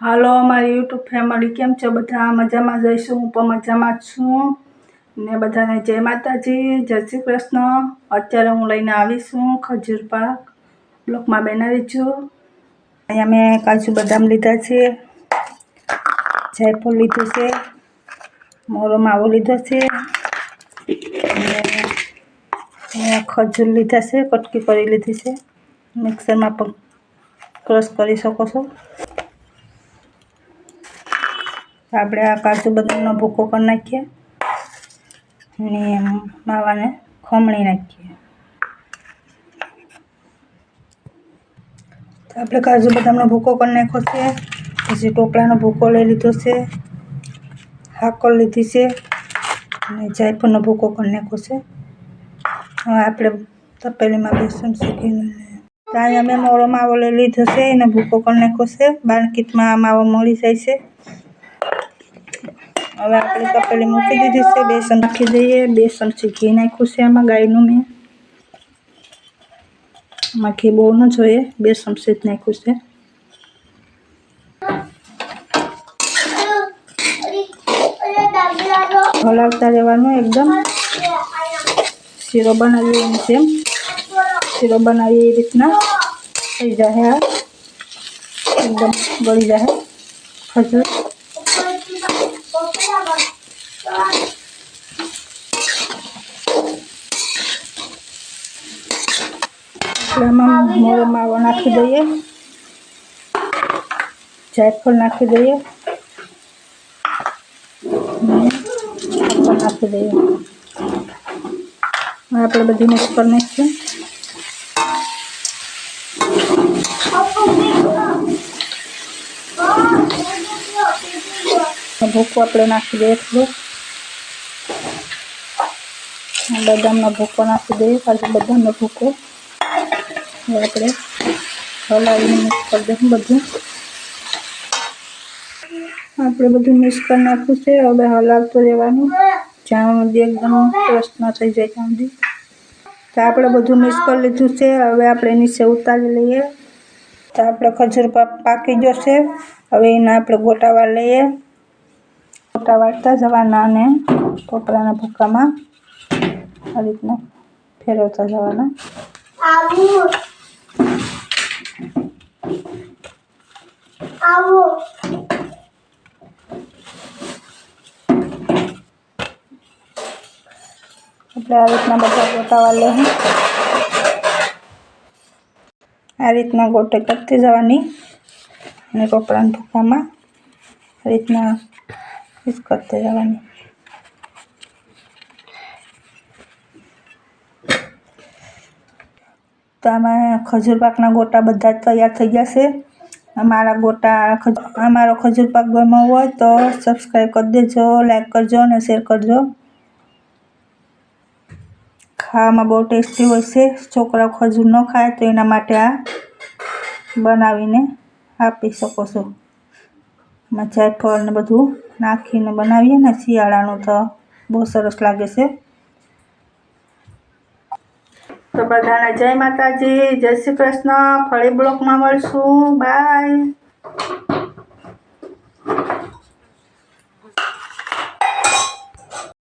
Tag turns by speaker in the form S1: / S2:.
S1: હાલો અમારી YouTube family કેમ છો? બધા મજામાં જઈશું. હું પણ મજામાં જ છું ને બધાને જય માતાજી, જય શ્રી કૃષ્ણ. અત્યારે હું લઈને આવીશું ખજૂર પાક. બ્લોકમાં બનાવી છું. અહીંયા મેં કાજુ બદામ લીધા છે, જાયફળ લીધું છે, મોરો માવો લીધો છે અને ખજૂર લીધા છે, કટકી કરી લીધી છે. મિક્સરમાં પણ ક્રશ કરી શકો છો. આપણે આ કાજુ બદામનો ભૂકો કરી નાખીએ અને માવાને ખમણી નાખીએ. તો આપણે કાજુ બદામનો ભૂકો કરી નાખ્યો છે. પછી ટોપરાનો ભૂકો લઈ લીધો છે, હાકર લીધી છે અને જાયફળનો ભૂકો કરી નાખ્યો છે. હવે આપણે તપેલીમાં બેસન શેકીને અહીંયા મેં મોરો માવો લઈ લીધો છે, એને ભૂકો કરી નાખ્યો છે. માર્કેટમાં આ માવો મળી જાય છે. હવે આપણે તપેલી મૂકી દીધી છે, બેસન નાખી દઈએ. બેસન ઘી નાખ્યું છે આમાં ગાયનું. મેં આમાં ઘી બહુ ન જોઈએ, બેસન સીધ નાખ્યું છે. હલાવતા રહેવાનું એકદમ. શીરો બનાવીએ એમ સેમ શીરો બનાવીએ એ રીતના થઈ જાય. આ એકદમ ગળી જાય ખજૂર. આમાં મોરો માવો નાખી દઈએ, જાયફળ નાખી દઈએ, નાખી દઈએ. હવે આપણે બધું મિક્સ કરી નાખીએ. ભૂકો આપણે નાખી દઈએ થોડો. બદામનો ભૂકો નાખી દઈએ, કાજુ બદામનો ભૂકો. હવે આપણે હલાવીને મિક્સ કરી દઈશું બધું. આપણે બધું મિક્સ કરી નાખ્યું છે. હવે હલાવતું રહેવાનું જ્યાં સુધી એકદમ ક્રશ ન થઈ જાય ત્યાં સુધી. તો આપણે બધું મિક્સ કરી લીધું છે. હવે આપણે નીચે ઉતારી લઈએ. તો આપણે ખજૂર પાકી જશે. હવે એના આપણે ગોટા વાળી લઈએ. ગોટા વાળતા જવાના અને ટોપરાના ભૂકામાં આ રીતના ફેરવતા જવાના. આપણે આ રીતના બધા ગોટા વાળી લઈએ. આ રીતના ગોટે કરતી જવાની અને ટોપરાના ભૂકામાં આ રીતના મિક્સ કરતી જવાની. તો આમાં ખજૂર પાકના ગોટા બધા તૈયાર થઈ ગયા છે. અમારો ખજૂર પાક ગમ્યો હોય તો સબસ્ક્રાઈબ કરી દેજો, લાઈક કરજો અને શેર કરજો. ખાવામાં બહુ ટેસ્ટી હોય છે. છોકરાઓ ખજૂર ન ખાય તો એના માટે આ બનાવીને આપી શકો છો. એમાં જાયફળ ને બધું નાખીને બનાવીએ ને શિયાળાનું તો બહુ સરસ લાગે છે. તો બધાને જય માતાજી, જય શ્રી કૃષ્ણ. ફરી બ્લોકમાં મળશું. બાય.